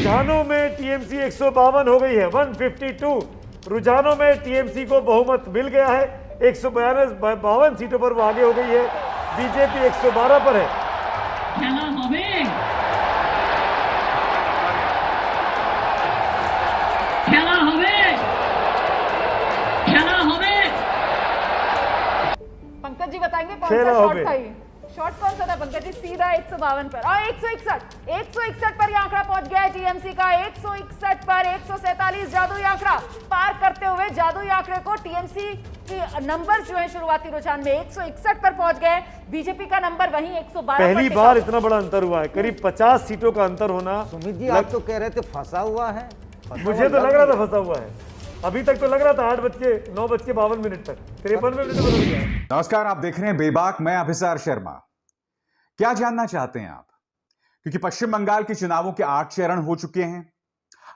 रुझानों में टीएमसी 152 हो गई है, 152 रुझानों में टीएमसी को बहुमत मिल गया है। 152 सीटों पर वो आगे हो गई है। बीजेपी 112 पर है। पंकज जी बताएंगे कौन सा शॉट था ये? शॉट कौन सा था पंकज जी? सीधा 152 पर और 161 पर ये आंकड़ा पहुंच गया है टीएमसी का। 161 पर 147 जादुई आंकड़ा पार करते हुए जादुई आंकड़े को टीएमसी की नंबर जो है शुरुआती रुझान में 161 पर पहुंच गए। बीजेपी का नंबर वहीं 112 पहली बार इतना बड़ा अंतर हुआ है, करीब 50 सीटों का अंतर होना। सुमित जी आप तो कह रहे थे फंसा हुआ है, मुझे तो लग रहा था फंसा हुआ है। अभी तक तो लग रहा था 9:52 तक 53 मिनट बदल गया। नमस्कार, आप देख रहे हैं बेबाक, मैं अभिसार शर्मा। क्या जानना चाहते हैं आप? क्योंकि पश्चिम बंगाल के चुनावों के 8 चरण हो चुके हैं।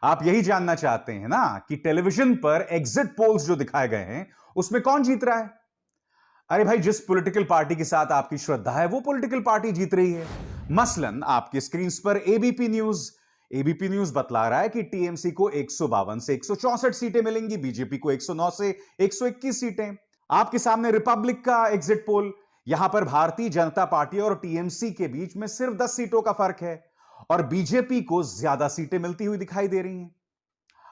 आप यही जानना चाहते हैं ना कि टेलीविजन पर एग्जिट पोल्स जो दिखाए गए हैं उसमें कौन जीत रहा है? अरे भाई, जिस पॉलिटिकल पार्टी के साथ आपकी श्रद्धा है वो पॉलिटिकल पार्टी जीत रही है। मसलन आपकी स्क्रीन पर एबीपी न्यूज बतला रहा है कि टीएमसी को 152 से 164 सीटें मिलेंगी, बीजेपी को 109 से 121 सीटें। आपके सामने रिपब्लिक का एग्जिट पोल, यहां पर भारतीय जनता पार्टी और टीएमसी के बीच में सिर्फ 10 सीटों का फर्क है और बीजेपी को ज्यादा सीटें मिलती हुई दिखाई दे रही हैं।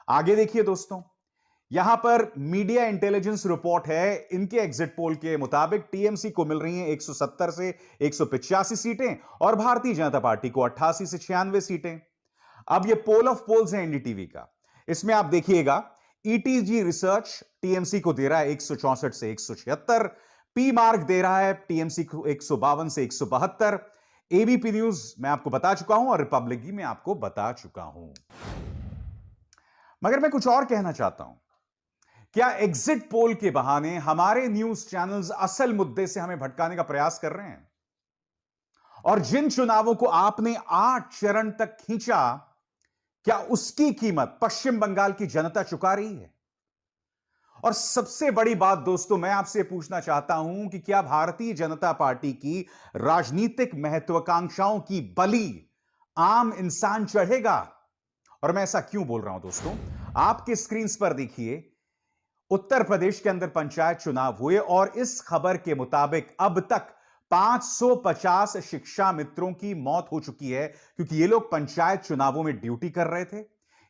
आगे देखिए दोस्तों, यहां पर मीडिया इंटेलिजेंस रिपोर्ट है, इनके एग्जिट पोल के मुताबिक टीएमसी को मिल रही हैं 170 से 185 सीटें और भारतीय जनता पार्टी को 88 से 96 सीटें। अब ये पोल ऑफ पोल्स है एनडीटीवी का, इसमें आप देखिएगा ईटीजी रिसर्च टीएमसी को दे रहा है 164 से 176, पी मार्क दे रहा है टीएमसी को 152 से 172, एबीपी न्यूज मैं आपको बता चुका हूं और रिपब्लिक की मैं आपको बता चुका हूं। मगर मैं कुछ और कहना चाहता हूं। क्या एग्जिट पोल के बहाने हमारे न्यूज चैनल्स असल मुद्दे से हमें भटकाने का प्रयास कर रहे हैं? और जिन चुनावों को आपने 8 चरण तक खींचा, क्या उसकी कीमत पश्चिम बंगाल की जनता चुका रही है? और सबसे बड़ी बात दोस्तों, मैं आपसे पूछना चाहता हूं कि क्या भारतीय जनता पार्टी की राजनीतिक महत्वाकांक्षाओं की बलि आम इंसान चढ़ेगा? और मैं ऐसा क्यों बोल रहा हूं दोस्तों, आपके स्क्रीन पर देखिए, उत्तर प्रदेश के अंदर पंचायत चुनाव हुए और इस खबर के मुताबिक अब तक 550 शिक्षा मित्रों की मौत हो चुकी है क्योंकि ये लोग पंचायत चुनावों में ड्यूटी कर रहे थे,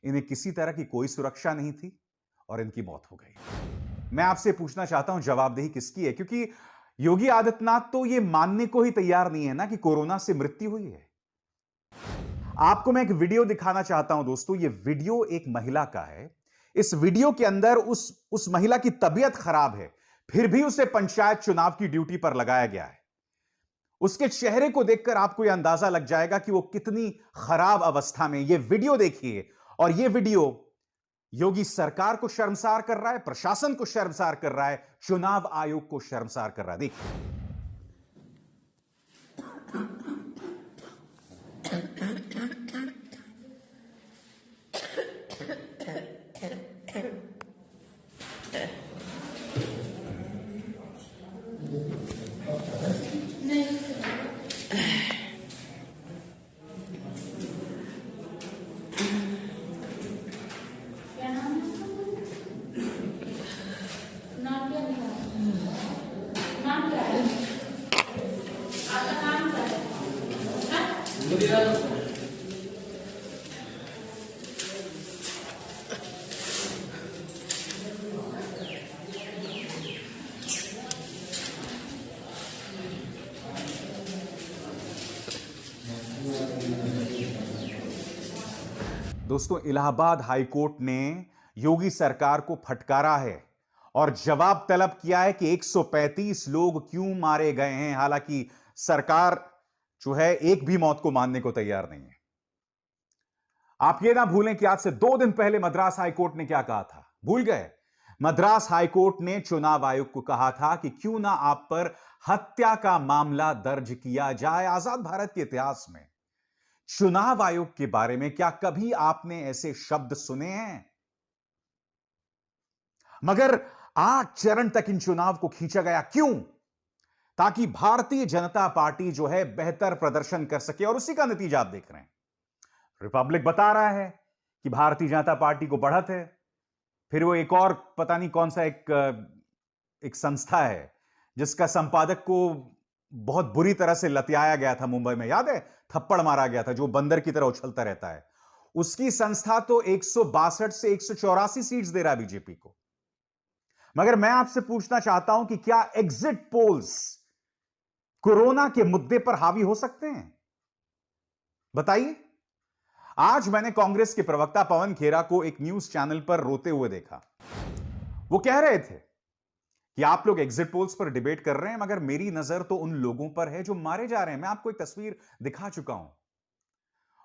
इन्हें किसी तरह की कोई सुरक्षा नहीं थी और इनकी मौत हो गई। मैं आपसे पूछना चाहता हूं, जवाबदेही किसकी है? क्योंकि योगी आदित्यनाथ तो ये मानने को ही तैयार नहीं है ना कि कोरोना से मृत्यु हुई है। आपको मैं एक वीडियो दिखाना चाहता हूं दोस्तों, ये वीडियो एक महिला का है। इस वीडियो के अंदर उस महिला की तबीयत खराब है, फिर भी उसे पंचायत चुनाव की ड्यूटी पर लगाया गया है। उसके चेहरे को देखकर आपको यह अंदाजा लग जाएगा कि वो कितनी खराब अवस्था में। यह वीडियो देखिए और यह वीडियो योगी सरकार को शर्मसार कर रहा है, प्रशासन को शर्मसार कर रहा है, चुनाव आयोग को शर्मसार कर रहा है। देखिए। दोस्तों, इलाहाबाद हाईकोर्ट ने योगी सरकार को फटकारा है और जवाब तलब किया है कि 135 लोग क्यों मारे गए हैं। हालांकि सरकार जो है एक भी मौत को मानने को तैयार नहीं है। आप ये ना भूलें कि आज से 2 दिन पहले मद्रास हाईकोर्ट ने क्या कहा था, भूल गए? मद्रास हाईकोर्ट ने चुनाव आयोग को कहा था कि क्यों ना आप पर हत्या का मामला दर्ज किया जाए। आजाद भारत के इतिहास में चुनाव आयोग के बारे में क्या कभी आपने ऐसे शब्द सुने हैं? मगर 8 चरण तक इन चुनाव को खींचा गया, क्यों? ताकि भारतीय जनता पार्टी जो है बेहतर प्रदर्शन कर सके और उसी का नतीजा आप देख रहे हैं। रिपब्लिक बता रहा है कि भारतीय जनता पार्टी को बढ़त है। फिर वो एक और पता नहीं कौन सा एक संस्था है जिसका संपादक को बहुत बुरी तरह से लतियाया गया था मुंबई में, याद है, थप्पड़ मारा गया था, जो बंदर की तरह उछलता रहता है। उसकी संस्था तो 162 से 184 सीट्स दे रहा है बीजेपी को। मगर मैं आपसे पूछना चाहता हूं कि क्या एग्जिट पोल्स कोरोना के मुद्दे पर हावी हो सकते हैं? बताइए। आज मैंने कांग्रेस के प्रवक्ता पवन खेरा को एक न्यूज चैनल पर रोते हुए देखा। वो कह रहे थे कि आप लोग एग्जिट पोल्स पर डिबेट कर रहे हैं, मगर मेरी नजर तो उन लोगों पर है जो मारे जा रहे हैं। मैं आपको एक तस्वीर दिखा चुका हूं,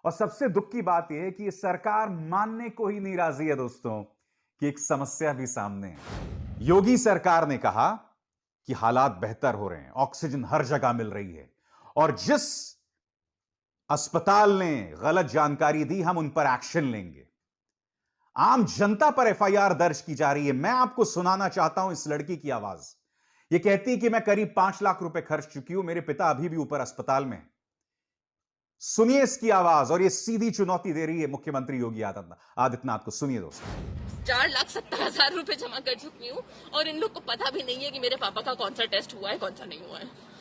और सबसे दुख की बात यह है कि यह सरकार मानने को ही नहीं राजी है दोस्तों कि एक समस्या भी सामने है। योगी सरकार ने कहा कि हालात बेहतर हो रहे हैं, ऑक्सीजन हर जगह मिल रही है, और जिस अस्पताल ने गलत जानकारी दी हम उन पर एक्शन लेंगे। आम जनता पर एफआईआर दर्ज की जा रही है। मैं आपको सुनाना चाहता हूं इस लड़की की आवाज। यह कहती है कि मैं करीब 5 लाख रुपए खर्च चुकी हूं, मेरे पिता अभी भी ऊपर अस्पताल में। सुनिए इसकी आवाज, और यह सीधी चुनौती दे रही है मुख्यमंत्री योगी आदित्यनाथ को। सुनिए दोस्तों। 4,70,000 रुपए जमा कर चुकी हूँ, और इन लोग को पता भी नहीं है कि मेरे पापा का कौन सा टेस्ट हुआ है, कौन सा नहीं हुआ है।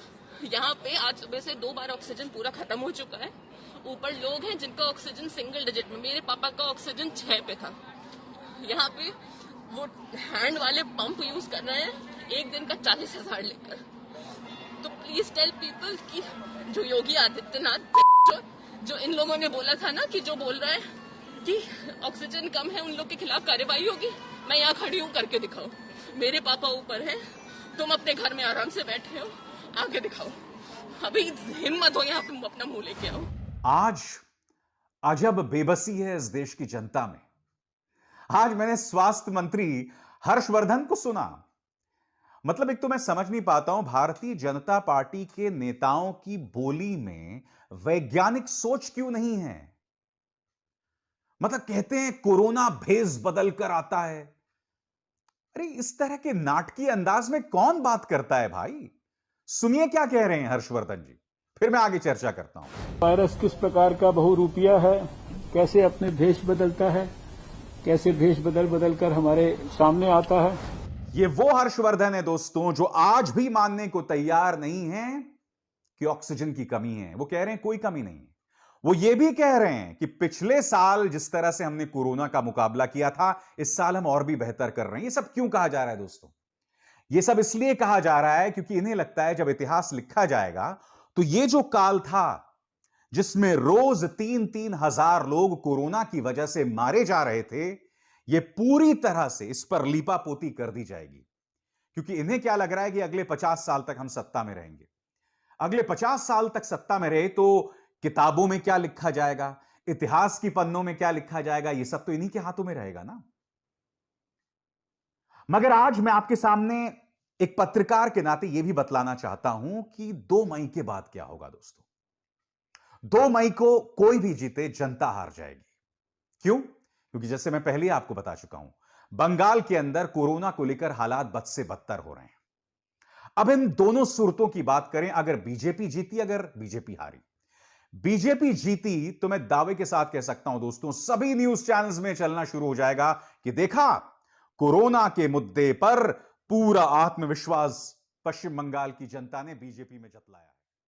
यहाँ पे आज सुबह से 2 बार ऑक्सीजन पूरा खत्म हो चुका है। ऊपर लोग हैं जिनका ऑक्सीजन सिंगल डिजिट में, मेरे पापा का ऑक्सीजन 6 पे था। यहाँ पे वो हैंड वाले पंप यूज कर रहे हैं, एक दिन का 40,000 लेकर। तो प्लीज टेल पीपल कि जो योगी आदित्यनाथ जो इन लोगों ने बोला था ना कि जो बोल रहा है कि ऑक्सीजन कम है, उन लोग के खिलाफ कार्रवाई होगी। मैं यहाँ खड़ी हूँ, करके दिखाओ। मेरे पापा ऊपर हैं, तुम अपने घर में आराम से बैठे हो, आगे दिखाओ। अभी हिम्मत हो यहाँ पे अपना मुंह लेके आओ। आज अजब बेबसी है इस देश की जनता में। आज मैंने स्वास्थ्य मंत्री हर्षवर्धन को सुना। मतलब एक तो मैं समझ नहीं पाता हूं, भारतीय जनता पार्टी के नेताओं की बोली में वैज्ञानिक सोच क्यों नहीं है। मतलब कहते हैं कोरोना भेष बदल कर आता है। अरे इस तरह के नाटकीय अंदाज में कौन बात करता है भाई? सुनिए क्या कह रहे हैं हर्षवर्धन जी, फिर मैं आगे चर्चा करता हूं। वायरस किस प्रकार का बहुरूपिया है, कैसे अपने भेष बदलता है, कैसे भेष बदल बदल कर हमारे सामने आता है। ये वो हर्षवर्धन है दोस्तों जो आज भी मानने को तैयार नहीं है कि ऑक्सीजन की कमी है। वो कह रहे हैं कोई कमी नहीं है। वो ये भी कह रहे हैं कि पिछले साल जिस तरह से हमने कोरोना का मुकाबला किया था, इस साल हम और भी बेहतर कर रहे हैं। ये सब क्यों कहा जा रहा है दोस्तों? ये सब इसलिए कहा जा रहा है क्योंकि इन्हें लगता है जब इतिहास लिखा जाएगा तो ये जो काल था जिसमें रोज 3-3 हजार लोग कोरोना की वजह से मारे जा रहे थे, ये पूरी तरह से इस पर लीपापोती कर दी जाएगी। क्योंकि इन्हें क्या लग रहा है कि अगले 50 साल तक हम सत्ता में रहेंगे। अगले 50 साल तक सत्ता में रहे तो किताबों में क्या लिखा जाएगा, इतिहास की पन्नों में क्या लिखा जाएगा, ये सब तो इन्हीं के हाथों में रहेगा ना। मगर आज मैं आपके सामने एक पत्रकार के नाते यह भी बतलाना चाहता हूं कि 2 मई के बाद क्या होगा दोस्तों। 2 मई को कोई भी जीते, जनता हार जाएगी। क्यों? क्योंकि जैसे मैं पहले आपको बता चुका हूं, बंगाल के अंदर कोरोना को लेकर हालात बद से बदतर हो रहे हैं। अब इन दोनों सूरतों की बात करें, अगर बीजेपी जीती, अगर बीजेपी हारी। बीजेपी जीती तो मैं दावे के साथ कह सकता हूं दोस्तों, सभी न्यूज चैनल्स में चलना शुरू हो जाएगा कि देखा, कोरोना के मुद्दे पर पूरा आत्मविश्वास पश्चिम बंगाल की जनता ने बीजेपी में जतलाया।